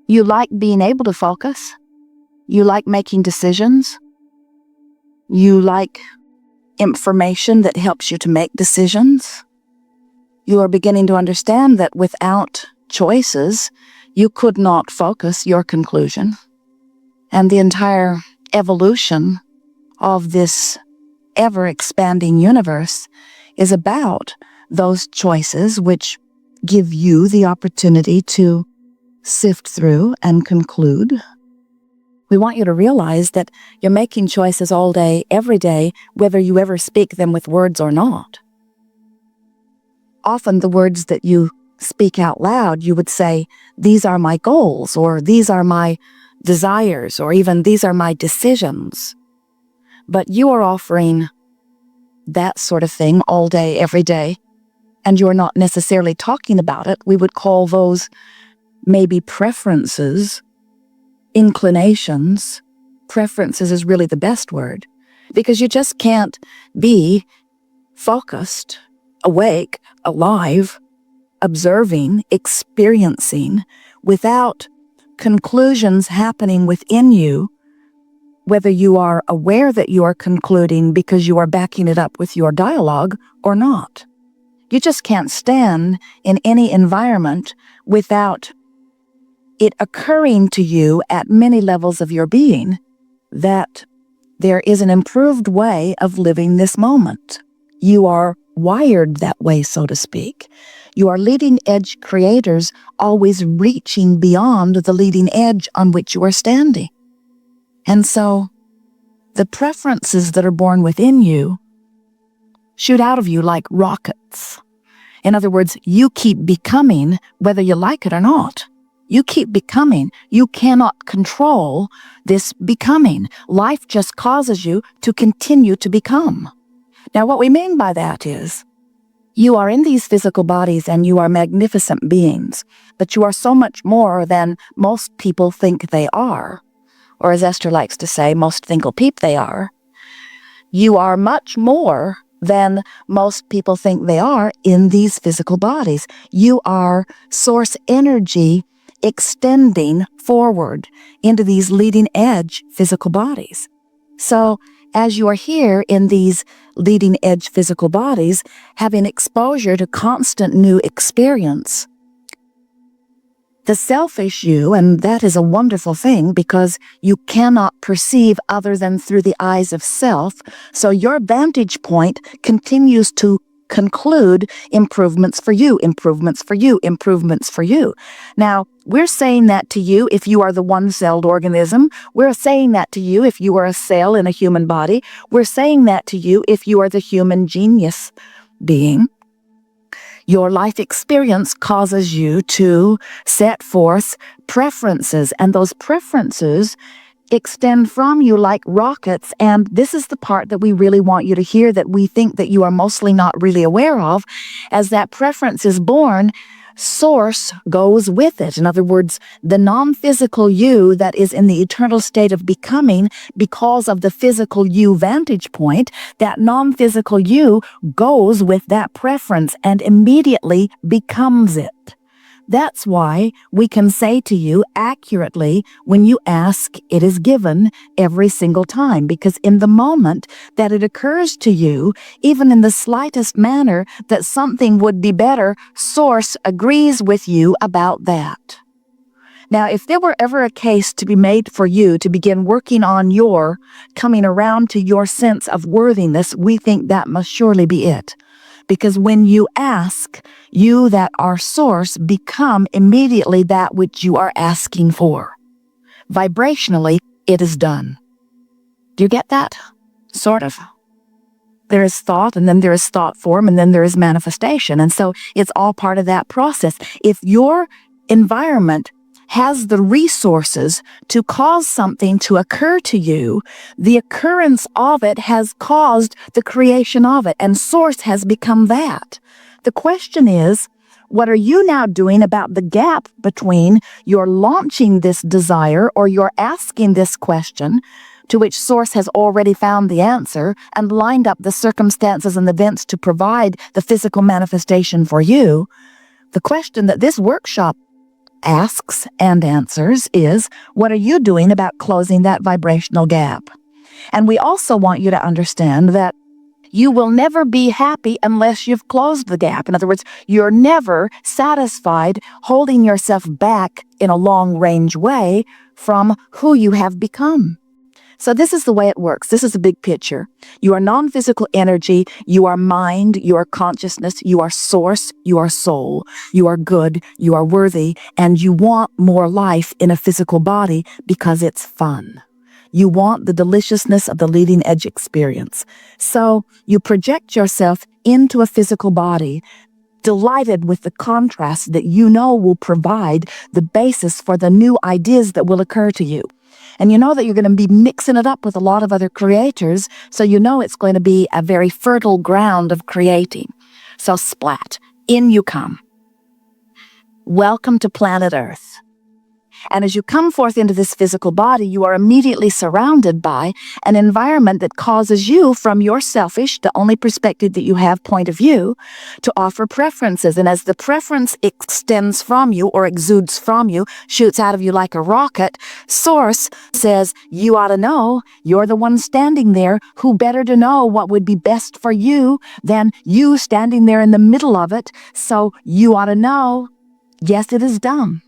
You like being able to focus. You like making decisions. You like information that helps you to make decisions. You are beginning to understand that without choices, you could not focus your conclusion. And the entire evolution of this ever-expanding universe is about those choices which give you the opportunity to sift through and conclude. We want you to realize that you're making choices all day, every day, whether you ever speak them with words or not. Often the words that you speak out loud, you would say, these are my goals, or these are my desires, or even these are my decisions. But you are offering that sort of thing all day, every day, and you're not necessarily talking about it. We would call those maybe preferences, inclinations. Preferences is really the best word, because you just can't be focused, awake, alive, observing, experiencing, without conclusions happening within you, whether you are aware that you are concluding because you are backing it up with your dialogue or not. You just can't stand in any environment without it occurring to you at many levels of your being that there is an improved way of living this moment. You are wired that way, so to speak. You are leading edge creators, always reaching beyond the leading edge on which you are standing. And so the preferences that are born within you shoot out of you like rockets. In other words, you keep becoming whether you like it or not. You keep becoming. You cannot control this becoming. Life just causes you to continue to become. Now, what we mean by that is, you are in these physical bodies and you are magnificent beings, but you are so much more than most people think they are. Or as Esther likes to say, most think'll peep they are. You are much more than most people think they are in these physical bodies. You are source energy extending forward into these leading edge physical bodies. So as you are here in these leading edge physical bodies, having exposure to constant new experience, the selfish you, and that is a wonderful thing because you cannot perceive other than through the eyes of self, so your vantage point continues to conclude improvements for you, improvements for you, improvements for you. Now, we're saying that to you if you are the one-celled organism. We're saying that to you if you are a cell in a human body. We're saying that to you if you are the human genius being. Your life experience causes you to set forth preferences, and those preferences extend from you like rockets. And this is the part that we really want you to hear, that we think that you are mostly not really aware of. As that preference is born, source goes with it. In other words, the non-physical you that is in the eternal state of becoming because of the physical you vantage point, that non-physical you goes with that preference and immediately becomes it. That's why we can say to you accurately, when you ask, it is given every single time, because in the moment that it occurs to you, even in the slightest manner, that something would be better, Source agrees with you about that. Now, if there were ever a case to be made for you to begin working on your coming around to your sense of worthiness, we think that must surely be it. Because when you ask, you that are source become immediately that which you are asking for. Vibrationally, it is done. Do you get that? Sort of. There is thought, and then there is thought form, and then there is manifestation. And so it's all part of that process. If your environment has the resources to cause something to occur to you, the occurrence of it has caused the creation of it, and source has become that. The question is, what are you now doing about the gap between your launching this desire or your asking this question, to which source has already found the answer and lined up the circumstances and events to provide the physical manifestation for you? The question that this workshop asks and answers is, what are you doing about closing that vibrational gap? And we also want you to understand that you will never be happy unless you've closed the gap. In other words, you're never satisfied holding yourself back in a long-range way from who you have become. So this is the way it works. This is a big picture. You are non-physical energy. You are mind. You are consciousness. You are source. You are soul. You are good. You are worthy. And you want more life in a physical body because it's fun. You want the deliciousness of the leading edge experience. So you project yourself into a physical body, delighted with the contrast that you know will provide the basis for the new ideas that will occur to you. And you know that you're going to be mixing it up with a lot of other creators, so you know it's going to be a very fertile ground of creating. So splat, in you come. Welcome to planet Earth. And as you come forth into this physical body, you are immediately surrounded by an environment that causes you, from your selfish, the only perspective that you have, point of view, to offer preferences. And as the preference extends from you or exudes from you, shoots out of you like a rocket, Source says, you ought to know, you're the one standing there. Who better to know what would be best for you than you standing there in the middle of it? So you ought to know. Yes, it is done.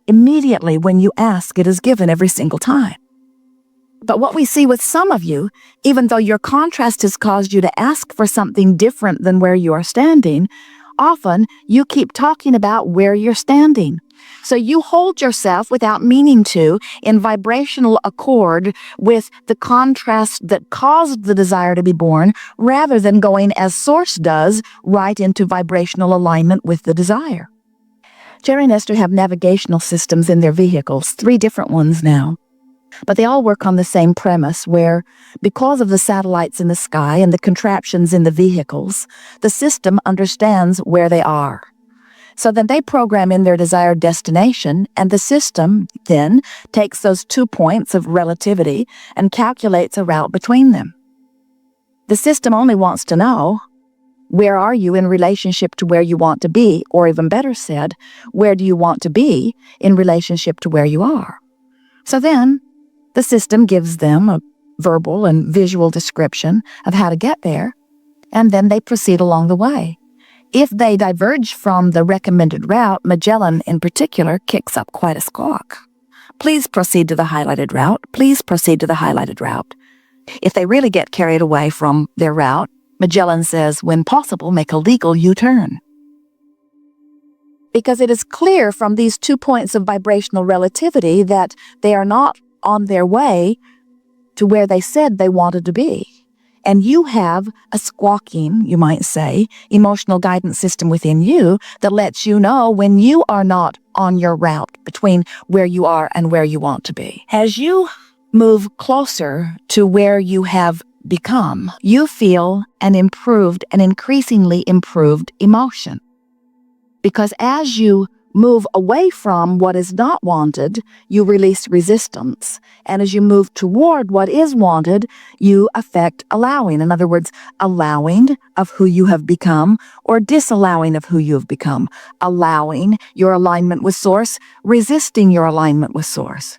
Immediately when you ask, it is given every single time. But what we see with some of you, even though your contrast has caused you to ask for something different than where you are standing, often you keep talking about where you're standing. So you hold yourself without meaning to in vibrational accord with the contrast that caused the desire to be born, rather than going as Source does, right into vibrational alignment with the desire. Jerry and Esther have navigational systems in their vehicles, 3 different ones now. But they all work on the same premise where, because of the satellites in the sky and the contraptions in the vehicles, the system understands where they are. So then they program in their desired destination, and the system then takes those 2 points of relativity and calculates a route between them. The system only wants to know, where are you in relationship to where you want to be? Or even better said, where do you want to be in relationship to where you are? So then the system gives them a verbal and visual description of how to get there, and then they proceed along the way. If they diverge from the recommended route, Magellan in particular kicks up quite a squawk. Please proceed to the highlighted route. Please proceed to the highlighted route. If they really get carried away from their route, Magellan says, when possible, make a legal U-turn. Because it is clear from these 2 points of vibrational relativity that they are not on their way to where they said they wanted to be. And you have a squawking, you might say, emotional guidance system within you that lets you know when you are not on your route between where you are and where you want to be. As you move closer to where you have become, you feel an improved and increasingly improved emotion. Because as you move away from what is not wanted, you release resistance. And as you move toward what is wanted, you affect allowing. In other words, allowing of who you have become or disallowing of who you have become. Allowing your alignment with Source, resisting your alignment with Source.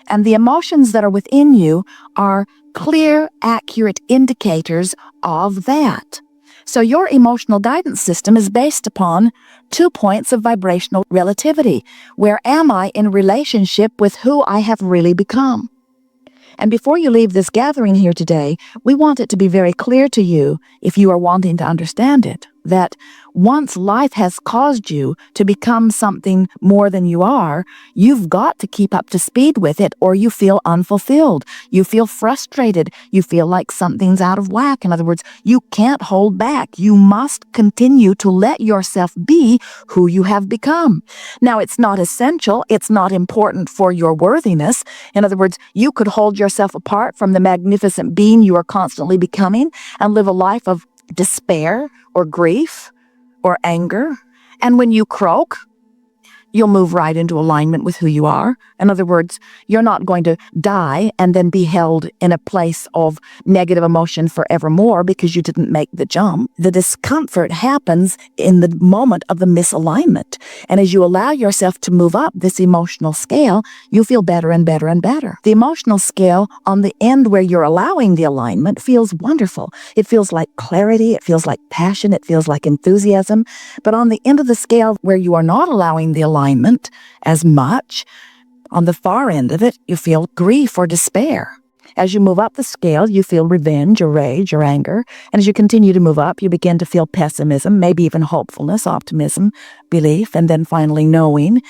And the emotions that are within you are clear, accurate indicators of that. So your emotional guidance system is based upon 2 points of vibrational relativity. Where am I in relationship with who I have really become? And before you leave this gathering here today, we want it to be very clear to you, if you are wanting to understand it, that once life has caused you to become something more than you are, you've got to keep up to speed with it, or you feel unfulfilled. You feel frustrated. You feel like something's out of whack. In other words, you can't hold back. You must continue to let yourself be who you have become. Now, it's not essential. It's not important for your worthiness. In other words, you could hold yourself apart from the magnificent being you are constantly becoming and live a life of despair or grief or anger. And when you croak, you'll move right into alignment with who you are. In other words, you're not going to die and then be held in a place of negative emotion forevermore because you didn't make the jump. The discomfort happens in the moment of the misalignment. And as you allow yourself to move up this emotional scale, you feel better and better and better. The emotional scale on the end where you're allowing the alignment feels wonderful. It feels like clarity. It feels like passion. It feels like enthusiasm. But on the end of the scale where you are not allowing the alignment as much, on the far end of it, you feel grief or despair. As you move up the scale, you feel revenge or rage or anger. And as you continue to move up, you begin to feel pessimism, maybe even hopefulness, optimism, belief, and then finally knowing.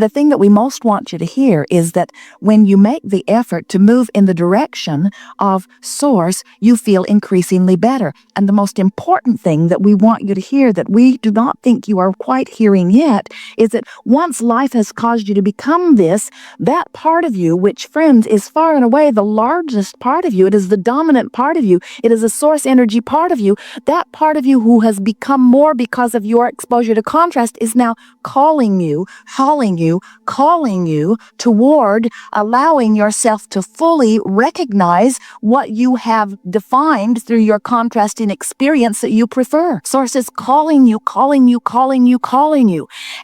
The thing that we most want you to hear is that when you make the effort to move in the direction of Source, you feel increasingly better. And the most important thing that we want you to hear that we do not think you are quite hearing yet is that once life has caused you to become this, that part of you, which, friends, is far and away the largest part of you, it is the dominant part of you, it is a source energy part of you, that part of you who has become more because of your exposure to contrast is now calling you toward allowing yourself to fully recognize what you have defined through your contrasting experience that you prefer. Source is calling you.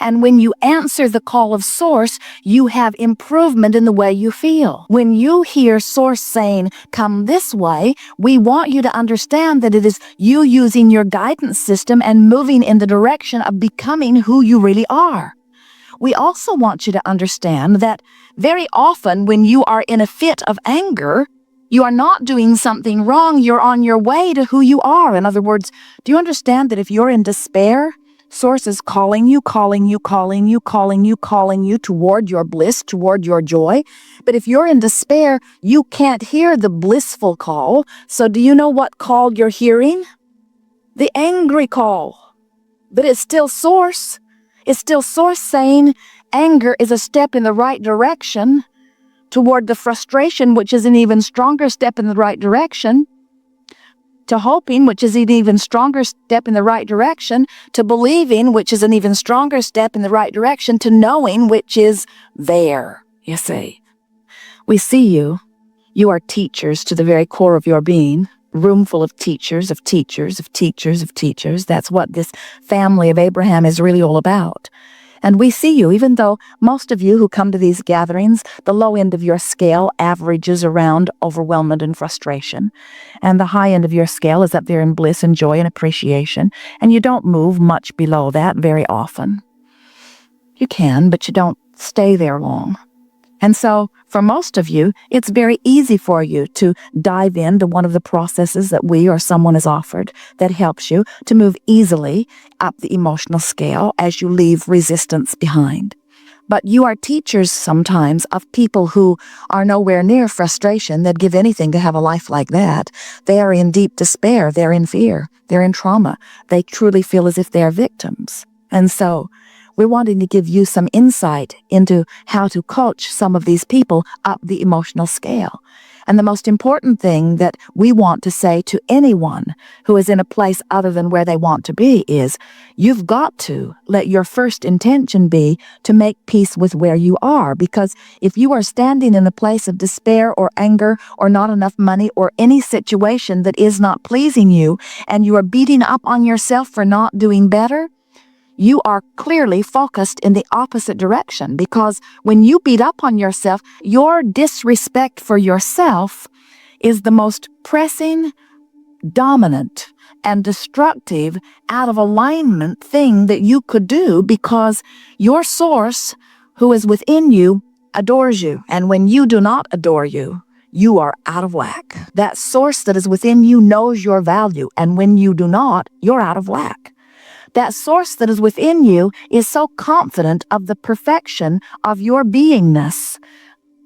And when you answer the call of Source, you have improvement in the way you feel. When you hear Source saying, come this way, we want you to understand that it is you using your guidance system and moving in the direction of becoming who you really are. We also want you to understand that very often when you are in a fit of anger, you are not doing something wrong. You're on your way to who you are. In other words, do you understand that if you're in despair, Source is calling you toward your bliss, toward your joy. But if you're in despair, you can't hear the blissful call. So do you know what call you're hearing? The angry call. But it's still Source. It's still Source saying anger is a step in the right direction toward the frustration, which is an even stronger step in the right direction, to hoping, which is an even stronger step in the right direction, to believing, which is an even stronger step in the right direction, to knowing, which is there, you see. We see you. You are teachers to the very core of your being. Room full of teachers, of teachers, of teachers, of teachers. That's what this family of Abraham is really all about. And we see you, even though most of you who come to these gatherings, the low end of your scale averages around overwhelmment and frustration. And the high end of your scale is up there in bliss and joy and appreciation. And you don't move much below that very often. You can, but you don't stay there long. And so, for most of you, it's very easy for you to dive into one of the processes that we or someone has offered that helps you to move easily up the emotional scale as you leave resistance behind. But you are teachers sometimes of people who are nowhere near frustration. They'd give anything to have a life like that. They are in deep despair. They're in fear. They're in trauma. They truly feel as if they are victims. And so, we're wanting to give you some insight into how to coach some of these people up the emotional scale. And the most important thing that we want to say to anyone who is in a place other than where they want to be is, you've got to let your first intention be to make peace with where you are. Because if you are standing in a place of despair or anger or not enough money or any situation that is not pleasing you, and you are beating up on yourself for not doing better, you are clearly focused in the opposite direction, because when you beat up on yourself, your disrespect for yourself is the most pressing, dominant, and destructive, out of alignment thing that you could do, because your Source, who is within you, adores you. And when you do not adore you, you are out of whack. That Source that is within you knows your value, and when you do not, you're out of whack. That Source that is within you is so confident of the perfection of your beingness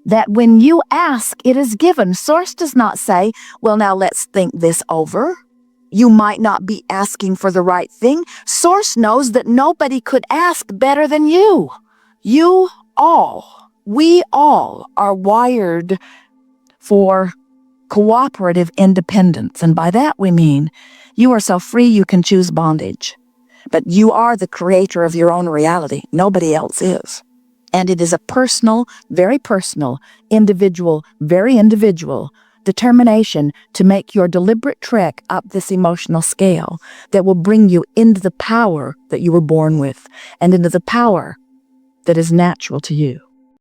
that when you ask, it is given. Source does not say, well, now let's think this over. You might not be asking for the right thing. Source knows that nobody could ask better than you. We all are wired for cooperative independence. And by that we mean you are so free you can choose bondage. But you are the creator of your own reality. Nobody else is. And it is a personal, very individual, very individual determination to make your deliberate trek up this emotional scale that will bring you into the power that you were born with and into the power that is natural to you.